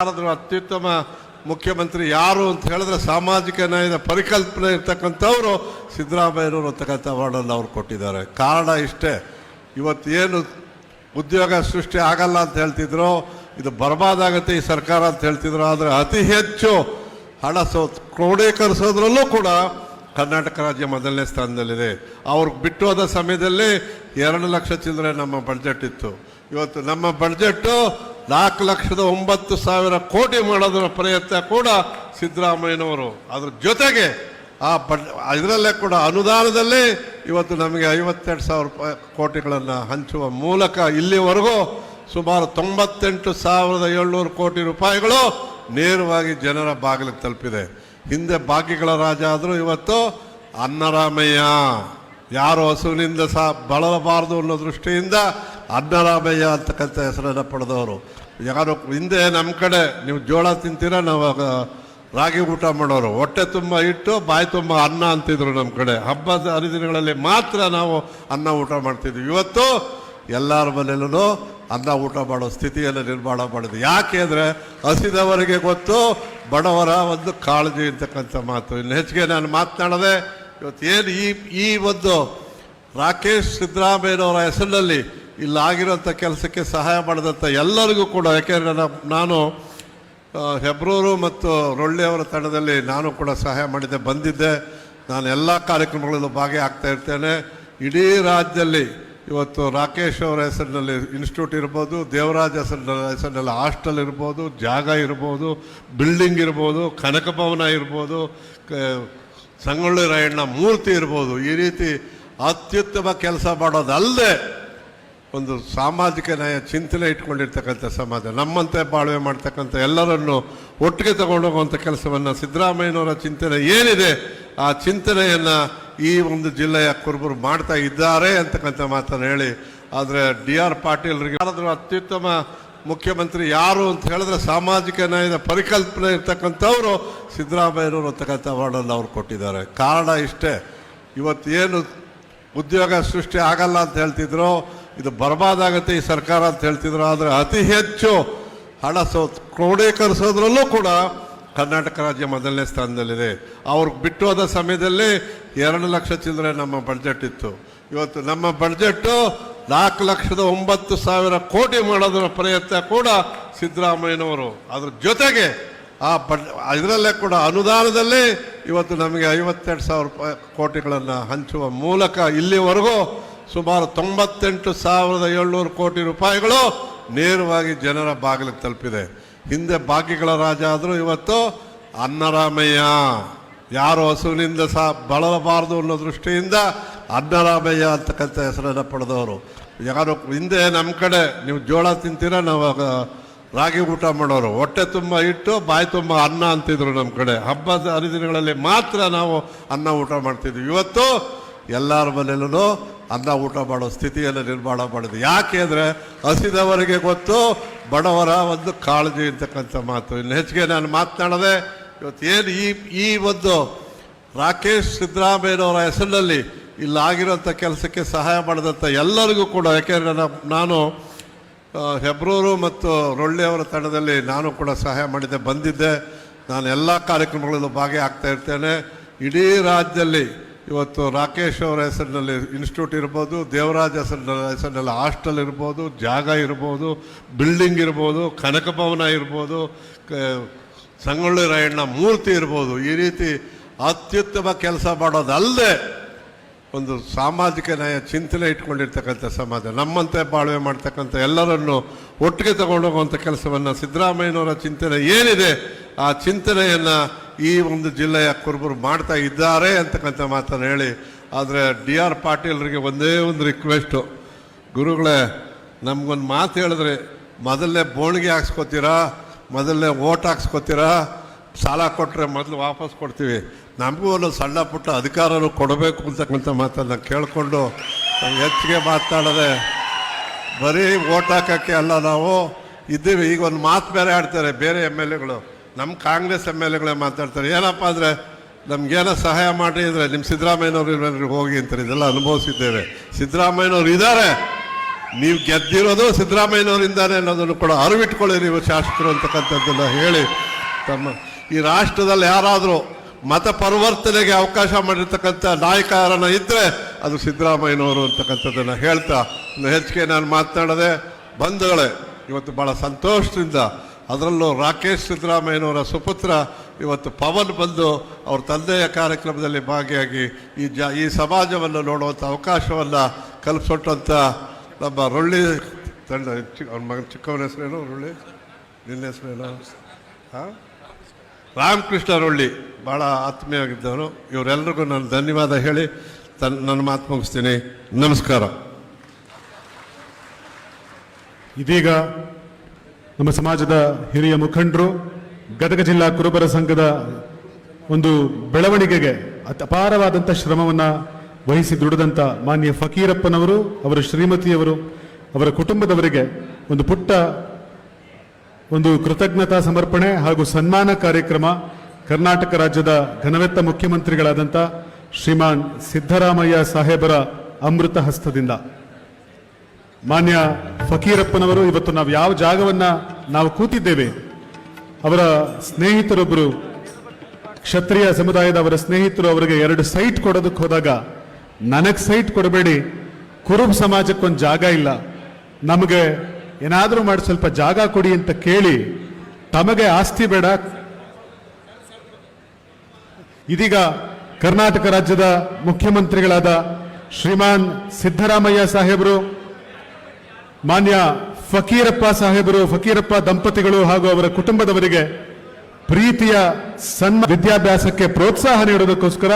ಅತ್ಯುತ್ತಮ ಮುಖ್ಯಮಂತ್ರಿ ಯಾರು ಅಂತ ಹೇಳಿದ್ರೆ ಸಾಮಾಜಿಕ ನ್ಯಾಯದ ಪರಿಕಲ್ಪನೆ ಇರ್ತಕ್ಕಂಥವ್ರು ಸಿದ್ದರಾಮಯ್ಯನವರು ಅಂತಕ್ಕಂಥ ಅವಾರ್ಡನ್ನು ಅವ್ರು ಕೊಟ್ಟಿದ್ದಾರೆ. ಕಾರಣ ಇಷ್ಟೇ, ಇವತ್ತೇನು ಉದ್ಯೋಗ ಸೃಷ್ಟಿ ಆಗಲ್ಲ ಅಂತ ಹೇಳ್ತಿದ್ರು, ಇದು ಬರ್ಬಾದಾಗತ್ತೆ ಈ ಸರ್ಕಾರ ಅಂತ ಹೇಳ್ತಿದ್ರು. ಆದರೆ ಅತಿ ಹೆಚ್ಚು ಹಣ ಕ್ರೋಢೀಕರಿಸೋದ್ರಲ್ಲೂ ಕೂಡ ಕರ್ನಾಟಕ ರಾಜ್ಯ ಮೊದಲನೇ ಸ್ಥಾನದಲ್ಲಿದೆ. ಅವ್ರಿಗೆ ಬಿಟ್ಟು ಹೋದ ಸಮಯದಲ್ಲಿ 2 ಲಕ್ಷ ಚಿಲ್ಲರೆ ನಮ್ಮ ಬಡ್ಜೆಟ್ ಇತ್ತು. ಇವತ್ತು ನಮ್ಮ ಬಡ್ಜೆಟ್ಟು 4,09,000 ಕೋಟಿ ಮಾಡೋದರ ಪ್ರಯತ್ನ ಕೂಡ ಸಿದ್ದರಾಮಯ್ಯನವರು. ಅದ್ರ ಜೊತೆಗೆ ಇದರಲ್ಲೇ ಕೂಡ ಅನುದಾನದಲ್ಲಿ ಇವತ್ತು ನಮಗೆ 52,000 ಕೋಟಿಗಳನ್ನು ಹಂಚುವ ಮೂಲಕ ಇಲ್ಲಿವರೆಗೂ ಸುಮಾರು 98,700 ಕೋಟಿ ರೂಪಾಯಿಗಳು ನೇರವಾಗಿ ಜನರ ಬಾಗಿಲಿಗೆ ತಲುಪಿದೆ. ಹಿಂದೆ ಭಾಗ್ಯಗಳ ರಾಜ ಆದರೂ ಇವತ್ತು ಅನ್ನರಾಮಯ್ಯ, ಯಾರು ಹಸುವಿನಿಂದ ಬಳಲಬಾರದು ಅನ್ನೋ ದೃಷ್ಟಿಯಿಂದ ಅನ್ನರಾಮಯ್ಯ ಅಂತಕ್ಕಂಥ ಹೆಸರನ್ನು ಪಡೆದವರು. ಯಾರು ಹಿಂದೆ ನಮ್ಮ ಕಡೆ ನೀವು ಜೋಳ ತಿಂತೀರಾ, ನಾವು ರಾಗಿ ಊಟ ಮಾಡೋರು, ಹೊಟ್ಟೆ ತುಂಬ ಇಟ್ಟು ಬಾಯಿ ತುಂಬ ಅನ್ನ ಅಂತಿದ್ರು. ನಮ್ಮ ಕಡೆ ಹಬ್ಬದ ಹರಿದಿನಗಳಲ್ಲಿ ಮಾತ್ರ ನಾವು ಅನ್ನ ಊಟ ಮಾಡ್ತಿದ್ವಿ. ಇವತ್ತು ಎಲ್ಲರ ಮನೆಯಲ್ಲೂ ಅನ್ನ ಊಟ ಮಾಡೋ ಸ್ಥಿತಿಯನ್ನು ನಿರ್ಮಾಣ ಮಾಡಿದ್ವಿ. ಯಾಕೆ ಅಂದರೆ ಹಸಿದವರಿಗೆ ಗೊತ್ತು ಬಡವರ ಒಂದು ಕಾಳಜಿ ಅಂತಕ್ಕಂಥ ಮಾತು. ಇನ್ನು ಹೆಚ್ಚಿಗೆ ನಾನು ಮಾತನಾಡದೆ, ಇವತ್ತೇನು ಈ ಒಂದು ರಾಕೇಶ್ ಸಿದ್ದರಾಮಯ್ಯನವರ ಹೆಸರಿನಲ್ಲಿ ಇಲ್ಲಾಗಿರೋಂಥ ಕೆಲಸಕ್ಕೆ ಸಹಾಯ ಮಾಡಿದಂಥ ಎಲ್ಲರಿಗೂ ಕೂಡ, ಯಾಕೆಂದರೆ ನಾನು ಹೆಬ್ರೂರು ಮತ್ತು ರೊಳ್ಳಿಯವರ ತಂಡದಲ್ಲಿ ನಾನು ಕೂಡ ಸಹಾಯ ಮಾಡಿದ್ದೆ, ಬಂದಿದ್ದೆ. ನಾನು ಎಲ್ಲ ಕಾರ್ಯಕ್ರಮಗಳಲ್ಲೂ ಭಾಗಿಯಾಗ್ತಾ ಇರ್ತೇನೆ. ಇಡೀ ರಾಜ್ಯದಲ್ಲಿ ಇವತ್ತು ರಾಕೇಶ್ ಅವರ ಹೆಸರಿನಲ್ಲಿ ಇನ್ಸ್ಟಿಟ್ಯೂಟ್ ಇರ್ಬೋದು, ದೇವರಾಜ್ ಹೆಸರಿನಲ್ಲಿ ಹಾಸ್ಟೆಲ್ ಇರ್ಬೋದು, ಜಾಗ ಇರ್ಬೋದು, ಬಿಲ್ಡಿಂಗ್ ಇರ್ಬೋದು, ಕನಕ ಭವನ ಇರ್ಬೋದು, ಸಂಗೊಳ್ಳಿ ರಾಯಣ್ಣ ಮೂರ್ತಿ ಇರ್ಬೋದು. ಈ ರೀತಿ ಅತ್ಯುತ್ತಮ ಕೆಲಸ ಮಾಡೋದಲ್ಲದೆ ಒಂದು ಸಾಮಾಜಿಕ ನ್ಯಾಯ ಚಿಂತನೆ ಇಟ್ಕೊಂಡಿರ್ತಕ್ಕಂಥ ಸಮಾಜ, ನಮ್ಮಂತೆ ಬಾಳ್ವೆ ಮಾಡ್ತಕ್ಕಂಥ ಎಲ್ಲರನ್ನು ಒಟ್ಟಿಗೆ ತಗೊಂಡೋಗುವಂಥ ಕೆಲಸವನ್ನು ಸಿದ್ದರಾಮಯ್ಯನವರ ಚಿಂತನೆ ಏನಿದೆ ಆ ಚಿಂತನೆಯನ್ನು ಈ ಒಂದು ಜಿಲ್ಲೆಯ ಕುರುಬರು ಮಾಡ್ತಾ ಇದ್ದಾರೆ ಅಂತಕ್ಕಂಥ ಮಾತನ್ನು ಹೇಳಿ, ಆದರೆ DR ಪಾಟೀಲ್ರಿಗೆ ಅತ್ಯುತ್ತಮ ಮುಖ್ಯಮಂತ್ರಿ ಯಾರು ಅಂತ ಹೇಳಿದ್ರೆ ಸಾಮಾಜಿಕ ನ್ಯಾಯದ ಪರಿಕಲ್ಪನೆ ಇರ್ತಕ್ಕಂಥವ್ರು ಸಿದ್ದರಾಮಯ್ಯನವರು ಅಂತಕ್ಕಂಥ ಅವಾರ್ಡನ್ನು ಅವ್ರು ಕೊಟ್ಟಿದ್ದಾರೆ. ಕಾರಣ ಇಷ್ಟೇ, ಇವತ್ತೇನು ಉದ್ಯೋಗ ಸೃಷ್ಟಿ ಆಗಲ್ಲ ಅಂತ ಹೇಳ್ತಿದ್ರು, ಇದು ಬರ್ಬಾದಾಗತ್ತೆ ಈ ಸರ್ಕಾರ ಅಂತ ಹೇಳ್ತಿದ್ರು. ಆದರೆ ಅತಿ ಹೆಚ್ಚು ಹಣ ಕ್ರೋಢೀಕರಿಸೋದ್ರಲ್ಲೂ ಕೂಡ ಕರ್ನಾಟಕ ರಾಜ್ಯ ಮೊದಲನೇ ಸ್ಥಾನದಲ್ಲಿದೆ. ಅವ್ರಿಗೆ ಬಿಟ್ಟು ಹೋದ ಸಮಯದಲ್ಲಿ 2 ಲಕ್ಷ ಚಿಲ್ಲರೆ ನಮ್ಮ ಬಡ್ಜೆಟ್ ಇತ್ತು. ಇವತ್ತು ನಮ್ಮ ಬಡ್ಜೆಟ್ಟು 4,09,000 ಕೋಟಿ ಮಾಡೋದರ ಪ್ರಯತ್ನ ಕೂಡ ಸಿದ್ದರಾಮಯ್ಯನವರು. ಅದ್ರ ಜೊತೆಗೆ ಇದರಲ್ಲೇ ಕೂಡ ಅನುದಾನದಲ್ಲಿ ಇವತ್ತು ನಮಗೆ 52,000 ಕೋಟಿಗಳನ್ನು ಹಂಚುವ ಮೂಲಕ ಇಲ್ಲಿವರೆಗೂ ಸುಮಾರು 98,700 ಕೋಟಿ ರೂಪಾಯಿಗಳು ನೇರವಾಗಿ ಜನರ ಬಾಗಿಲಿಗೆ ತಲುಪಿದೆ. ಹಿಂದೆ ಭಾಗ್ಯಗಳ ರಾಜ ಆದರೂ ಇವತ್ತು ಅನ್ನರಾಮಯ್ಯ, ಯಾರು ಹಸುವಿನಿಂದ ಬಳಲಬಾರದು ಅನ್ನೋ ದೃಷ್ಟಿಯಿಂದ ಅನ್ನರಾಮಯ್ಯ ಅಂತಕ್ಕಂಥ ಹೆಸರನ್ನು ಪಡೆದವರು. ಯಾರು ಹಿಂದೆ ನಮ್ಮ ಕಡೆ ನೀವು ಜೋಳ ತಿಂತೀರಾ, ನಾವು ರಾಗಿ ಊಟ ಮಾಡೋರು, ಹೊಟ್ಟೆ ತುಂಬ ಇಟ್ಟು ಬಾಯಿ ತುಂಬ ಅನ್ನ ಅಂತಿದ್ರು. ನಮ್ಮ ಕಡೆ ಹಬ್ಬದ ಹರಿದಿನಗಳಲ್ಲಿ ಮಾತ್ರ ನಾವು ಅನ್ನ ಊಟ ಮಾಡ್ತಿದ್ವಿ. ಇವತ್ತು ಎಲ್ಲರ ಮನೆಯಲ್ಲೂ ಅನ್ನ ಊಟ ಮಾಡೋ ಸ್ಥಿತಿಯನ್ನು ನಿರ್ಮಾಣ ಮಾಡಿದ್ವಿ. ಯಾಕೆ ಅಂದರೆ ಹಸಿದವರಿಗೆ ಗೊತ್ತು ಬಡವರ ಒಂದು ಕಾಳಜಿ ಅಂತಕ್ಕಂಥ ಮಾತು. ಇನ್ನು ಹೆಚ್ಚಿಗೆ ನಾನು ಮಾತನಾಡದೆ, ಇವತ್ತೇನು ಈ ಒಂದು ರಾಕೇಶ್ ಸಿದ್ದರಾಮಯ್ಯನವರ ಹೆಸರಿನಲ್ಲಿ ಇಲ್ಲಾಗಿರೋಂಥ ಕೆಲಸಕ್ಕೆ ಸಹಾಯ ಮಾಡಿದಂಥ ಎಲ್ಲರಿಗೂ ಕೂಡ, ಯಾಕೆಂದರೆ ನಾನು ಹೆಬ್ರೂರು ಮತ್ತು ರೊಳ್ಳಿಯವರ ತಂಡದಲ್ಲಿ ನಾನು ಕೂಡ ಸಹಾಯ ಮಾಡಿದ್ದೆ, ಬಂದಿದ್ದೆ. ನಾನು ಎಲ್ಲ ಕಾರ್ಯಕ್ರಮಗಳಲ್ಲೂ ಭಾಗಿಯಾಗ್ತಾ ಇರ್ತೇನೆ. ಇಡೀ ರಾಜ್ಯದಲ್ಲಿ ಇವತ್ತು ರಾಕೇಶ್ ಅವರ ಹೆಸರಿನಲ್ಲಿ ಇನ್ಸ್ಟಿಟ್ಯೂಟ್ ಇರ್ಬೋದು, ದೇವರಾಜ್ ಹೆಸರಿನಲ್ಲಿ ಹಾಸ್ಟೆಲ್ ಇರ್ಬೋದು, ಜಾಗ ಇರ್ಬೋದು, ಬಿಲ್ಡಿಂಗ್ ಇರ್ಬೋದು, ಕನಕ ಭವನ ಇರ್ಬೋದು, ಸಂಗೊಳ್ಳಿ ರಾಯಣ್ಣ ಮೂರ್ತಿ ಇರ್ಬೋದು. ಈ ರೀತಿ ಅತ್ಯುತ್ತಮ ಕೆಲಸ ಮಾಡೋದಲ್ಲದೆ ಒಂದು ಸಾಮಾಜಿಕ ನ್ಯಾಯ ಚಿಂತನೆ ಇಟ್ಕೊಂಡಿರ್ತಕ್ಕಂಥ ಸಮಾಜ, ನಮ್ಮಂತೆ ಬಾಳ್ವೆ ಮಾಡ್ತಕ್ಕಂಥ ಎಲ್ಲರನ್ನು ಒಟ್ಟಿಗೆ ತಗೊಂಡೋಗುವಂಥ ಕೆಲಸವನ್ನು ಸಿದ್ದರಾಮಯ್ಯನವರ ಚಿಂತನೆ ಏನಿದೆ ಆ ಚಿಂತನೆಯನ್ನು ಈ ಒಂದು ಜಿಲ್ಲೆಯ ಕುರುಬರು ಮಾಡ್ತಾ ಇದ್ದಾರೆ ಅಂತಕ್ಕಂಥ ಮಾತನ್ನು ಹೇಳಿ, ಆದರೆ DR ಪಾಟೀಲ್ರಿಗೆ ಒಂದೇ ಒಂದು ರಿಕ್ವೆಸ್ಟು, ಗುರುಗಳೇ ನಮಗೊಂದು ಮಾತು ಹೇಳಿದ್ರೆ ಮೊದಲನೇ ಬೋಣಿಗೆ ಹಾಕ್ಸ್ಕೊತೀರಾ, ಮೊದಲನೇ ಓಟ್ ಹಾಕ್ಸ್ಕೊತೀರಾ, ಸಾಲ ಕೊಟ್ಟರೆ ಮೊದಲು ವಾಪಸ್ ಕೊಡ್ತೀವಿ, ನಮಗೂ ಒಂದು ಸಣ್ಣ ಪುಟ್ಟ ಅಧಿಕಾರನೂ ಕೊಡಬೇಕು ಅಂತಕ್ಕಂಥ ಮಾತನ್ನು ಕೇಳಿಕೊಂಡು ಹೆಚ್ಚಿಗೆ ಮಾತನಾಡದೆ ಬರೀ ಓಟ್ ಹಾಕೋಕ್ಕೆ ಅಲ್ಲ ನಾವು ಇದ್ದೀವಿ. ಈಗ ಒಂದು ಮಾತು ಬೇರೆ ಆಡ್ತಾರೆ ಬೇರೆ MLAಗಳು, ನಮ್ಮ ಕಾಂಗ್ರೆಸ್ MLAಗಳೇ ಮಾತಾಡ್ತಾರೆ, ಏನಪ್ಪ ಅಂದರೆ ನಮಗೇನೋ ಸಹಾಯ ಮಾಡಿ ಅಂದರೆ ನಿಮ್ಮ ಸಿದ್ದರಾಮಯ್ಯನವ್ರು ಹೋಗಿ ಅಂತಾರೆ. ಇದೆಲ್ಲ ಅನುಭವಿಸಿದ್ದೇವೆ. ಸಿದ್ದರಾಮಯ್ಯನವ್ರು ಇದ್ದಾರೆ, ನೀವು ಗೆದ್ದಿರೋದು ಸಿದ್ದರಾಮಯ್ಯನವರಿಂದಾನೆ ಅನ್ನೋದನ್ನು ಕೂಡ ಅರಿವಿಟ್ಕೊಳ್ಳಿ ನೀವು ಶಾಸಕರು ಅಂತಕ್ಕಂಥದ್ದನ್ನು ಹೇಳಿ ತಮ್ಮ ಈ ರಾಷ್ಟ್ರದಲ್ಲಿ ಯಾರಾದರೂ ಮತ ಪರಿವರ್ತನೆಗೆ ಅವಕಾಶ ಮಾಡಿರ್ತಕ್ಕಂಥ ನಾಯಕರನ್ನ ಇದ್ದರೆ ಅದು ಸಿದ್ದರಾಮಯ್ಯನವರು ಅಂತಕ್ಕಂಥದ್ದನ್ನು ಹೇಳ್ತಾ ಹೆಚ್ಚಿಗೆ ನಾನು ಮಾತನಾಡದೆ ಬಂಧುಗಳೇ, ಇವತ್ತು ಭಾಳ ಸಂತೋಷದಿಂದ ಅದರಲ್ಲೂ ರಾಕೇಶ್ ಸಿದ್ದರಾಮಯ್ಯನವರ ಸುಪುತ್ರ ಇವತ್ತು ಪವನ್ ಬಂದು ಅವ್ರ ತಂದೆಯ ಕಾರ್ಯಕ್ರಮದಲ್ಲಿ ಭಾಗಿಯಾಗಿ ಈ ಸಮಾಜವನ್ನು ನೋಡುವಂಥ ಅವಕಾಶವನ್ನು ಕಲ್ಪಿಸೊಟ್ಟಂಥ ನಮ್ಮ ರೊಳ್ಳಿ ತಂಡ ಅವ್ನ ಮಗನ ಚಿಕ್ಕವನ ಹೆಸರೇನು ರೊಳ್ಳಿ, ನಿನ್ನ ಹೆಸರೇನು? ಹಾಂ, ರಾಮಕೃಷ್ಣ ರೊಳ್ಳಿ ಭಾಳ ಆತ್ಮೀಯವಾಗಿದ್ದವರು. ಇವರೆಲ್ಲರಿಗೂ ನಾನು ಧನ್ಯವಾದ ಹೇಳಿ ನನ್ನ ಮಾತು ಮುಗಿಸ್ತೀನಿ. ನಮಸ್ಕಾರ. ಇದೀಗ ನಮ್ಮ ಸಮಾಜದ ಹಿರಿಯ ಮುಖಂಡರು, ಗದಗ ಜಿಲ್ಲಾ ಕುರುಬರ ಸಂಘದ ಒಂದು ಬೆಳವಣಿಗೆಗೆ ಅಪಾರವಾದಂಥ ಶ್ರಮವನ್ನು ವಹಿಸಿ ದುಡಿದಂಥ ಮಾನ್ಯ ಫಕೀರಪ್ಪನವರು, ಅವರ ಶ್ರೀಮತಿಯವರು, ಅವರ ಕುಟುಂಬದವರಿಗೆ ಒಂದು ಪುಟ್ಟ ಒಂದು ಕೃತಜ್ಞತಾ ಸಮರ್ಪಣೆ ಹಾಗೂ ಸನ್ಮಾನ ಕಾರ್ಯಕ್ರಮ ಕರ್ನಾಟಕ ರಾಜ್ಯದ ಘನವೆತ್ತ ಮುಖ್ಯಮಂತ್ರಿಗಳಾದಂಥ ಶ್ರೀಮಾನ್ ಸಿದ್ದರಾಮಯ್ಯ ಸಾಹೇಬರ ಅಮೃತ ಹಸ್ತದಿಂದ. ಮಾನ್ಯ ಫಕೀರಪ್ಪನವರು, ಇವತ್ತು ನಾವು ಯಾವ ಜಾಗವನ್ನ ನಾವು ಕೂತಿದ್ದೇವೆ, ಅವರ ಸ್ನೇಹಿತರೊಬ್ಬರು ಕ್ಷತ್ರಿಯ ಸಮುದಾಯದ ಅವರ ಸ್ನೇಹಿತರು ಅವರಿಗೆ 2 ಸೈಟ್ ಕೊಡೋದಕ್ಕೆ ಹೋದಾಗ, ನನಗೆ ಸೈಟ್ ಕೊಡಬೇಡಿ, ಕುರುಬ ಸಮಾಜಕ್ಕೊಂದು ಜಾಗ ಇಲ್ಲ, ನಮಗೆ ಏನಾದರೂ ಮಾಡಿ ಸ್ವಲ್ಪ ಜಾಗ ಕೊಡಿ ಅಂತ ಕೇಳಿ, ತಮಗೆ ಆಸ್ತಿ ಬೇಡ. ಇದೀಗ ಕರ್ನಾಟಕ ರಾಜ್ಯದ ಮುಖ್ಯಮಂತ್ರಿಗಳಾದ ಶ್ರೀಮಾನ್ ಸಿದ್ದರಾಮಯ್ಯ ಸಾಹೇಬರು, ಮಾನ್ಯ ಫಕೀರಪ್ಪ ಸಾಹೇಬರು, ಫಕೀರಪ್ಪ ದಂಪತಿಗಳು ಹಾಗೂ ಅವರ ಕುಟುಂಬದವರಿಗೆ ಪ್ರೀತಿಯ ವಿದ್ಯಾಭ್ಯಾಸಕ್ಕೆ ಪ್ರೋತ್ಸಾಹ ನೀಡೋದಕ್ಕೋಸ್ಕರ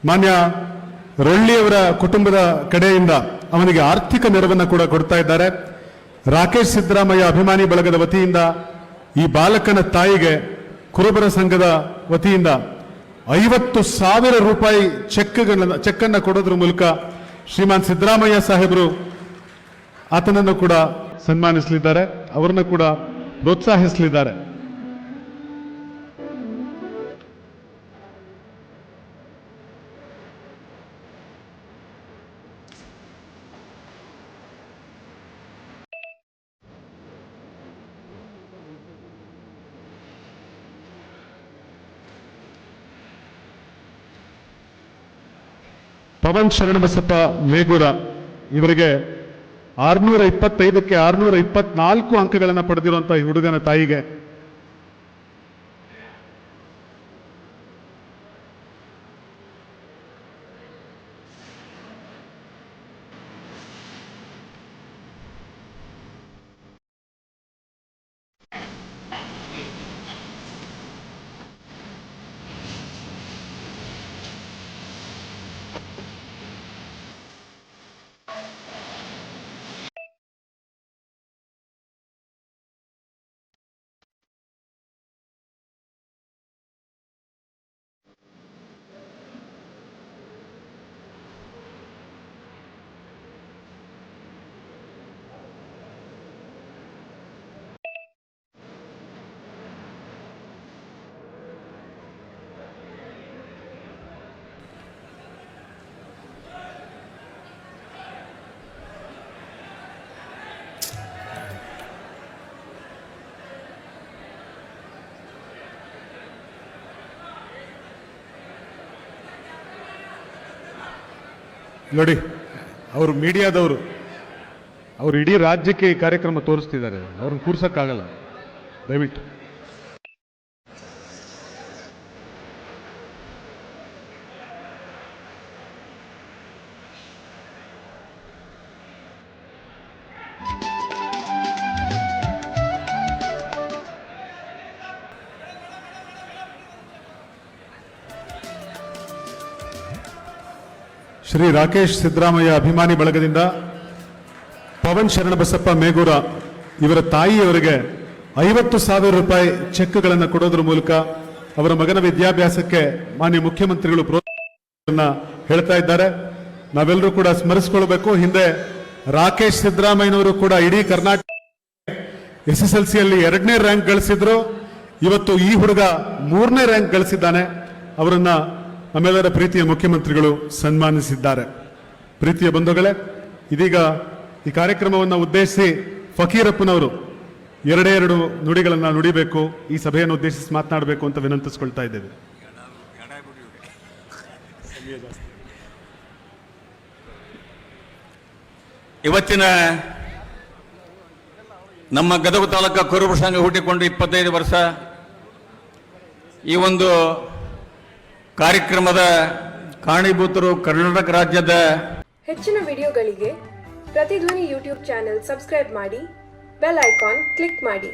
ಮಾನ್ಯ ರೊಳ್ಳಿಯವರ ಕುಟುಂಬದ ಕಡೆಯಿಂದ ಅವನಿಗೆ ಆರ್ಥಿಕ ನೆರವನ್ನು ಕೂಡ ಕೊಡ್ತಾ ಇದ್ದಾರೆ. ರಾಕೇಶ್ ಸಿದ್ದರಾಮಯ್ಯ ಅಭಿಮಾನಿ ಬಳಗದ ವತಿಯಿಂದ ಈ ಬಾಲಕನ ತಾಯಿಗೆ ಕುರುಬರ ಸಂಘದ ವತಿಯಿಂದ 50,000 ರೂಪಾಯಿ ಚೆಕ್ಕನ್ನು ಕೊಡೋದ್ರ ಮೂಲಕ ಶ್ರೀಮಾನ್ ಸಿದ್ದರಾಮಯ್ಯ ಸಾಹೇಬರು ಆತನನ್ನು ಕೂಡ ಸನ್ಮಾನಿಸಲಿದ್ದಾರೆ, ಅವರನ್ನು ಕೂಡ ಪ್ರೋತ್ಸಾಹಿಸಲಿದ್ದಾರೆ. ಪವನ್ ಶರಣಬಸಪ್ಪ ಮೇಗೂರ ಇವರಿಗೆ 625ಕ್ಕೆ 624 ಅಂಕಗಳನ್ನು ಪಡೆದಿರುವಂತಹ ಈ ಹುಡುಗನ ತಾಯಿಗೆ ನೋಡಿ, ಅವರು ಮೀಡಿಯಾದವರು, ಅವರು ಇಡೀ ರಾಜ್ಯಕ್ಕೆ ಈ ಕಾರ್ಯಕ್ರಮ ತೋರಿಸ್ತಿದ್ದಾರೆ, ಅವ್ರನ್ನ ಕೂರ್ಸಕ್ಕಾಗಲ್ಲ ದಯವಿಟ್ಟು. ಶ್ರೀ ರಾಕೇಶ್ ಸಿದ್ದರಾಮಯ್ಯ ಅಭಿಮಾನಿ ಬಳಗದಿಂದ ಪವನ್ ಶರಣಬಸಪ್ಪ ಮೇಗೂರ ಇವರ ತಾಯಿಯವರಿಗೆ 50,000 ರೂಪಾಯಿ ಚೆಕ್ಗಳನ್ನು ಕೊಡೋದ್ರ ಮೂಲಕ ಅವರ ಮಗನ ವಿದ್ಯಾಭ್ಯಾಸಕ್ಕೆ ಮಾನ್ಯ ಮುಖ್ಯಮಂತ್ರಿಗಳು ಪ್ರೋತ್ಸಾಹ ಹೇಳ್ತಾ ಇದ್ದಾರೆ. ನಾವೆಲ್ಲರೂ ಕೂಡ ಸ್ಮರಿಸಿಕೊಳ್ಬೇಕು. ಹಿಂದೆ ರಾಕೇಶ್ ಸಿದ್ದರಾಮಯ್ಯನವರು ಕೂಡ ಇಡೀ ಕರ್ನಾಟಕ SSLCಯಲ್ಲಿ 2ನೇ ರ್ಯಾಂಕ್ ಗಳಿಸಿದ್ರು. ಇವತ್ತು ಈ ಹುಡುಗ 3ನೇ ರ್ಯಾಂಕ್ ಗಳಿಸಿದ್ದಾನೆ. ಅವರನ್ನ ನಮ್ಮೆಲ್ಲರ ಪ್ರೀತಿಯ ಮುಖ್ಯಮಂತ್ರಿಗಳು ಸನ್ಮಾನಿಸಿದ್ದಾರೆ. ಪ್ರೀತಿಯ ಬಂಧುಗಳೇ, ಇದೀಗ ಈ ಕಾರ್ಯಕ್ರಮವನ್ನು ಉದ್ದೇಶಿಸಿ ಫಕೀರಪ್ಪನವರು ಎರಡು ನುಡಿಗಳನ್ನು ನುಡಿಬೇಕು, ಈ ಸಭೆಯನ್ನು ಉದ್ದೇಶಿಸಿ ಮಾತನಾಡಬೇಕು ಅಂತ ವಿನಂತಿಸ್ಕೊಳ್ತಾ ಇದ್ದೇವೆ. ಇವತ್ತಿನ ನಮ್ಮ ಗದಗ ತಾಲೂಕು ಕುರುಬ ಸಂಘ ಹುಟ್ಟಿಕೊಂಡು 25 ವರ್ಷ. ಈ ಒಂದು ಕಾರ್ಯಕ್ರಮದ ಕಾರಣೀಭೂತರು ಕರ್ನಾಟಕ ರಾಜ್ಯದ. ಹೆಚ್ಚಿನ ವಿಡಿಯೋಗಳಿಗೆ ಪ್ರತಿಧ್ವನಿ ಯೂಟ್ಯೂಬ್ ಚಾನೆಲ್ ಸಬ್ಸ್ಕ್ರೈಬ್ ಮಾಡಿ, ಬೆಲ್ ಐಕಾನ್ ಕ್ಲಿಕ್ ಮಾಡಿ.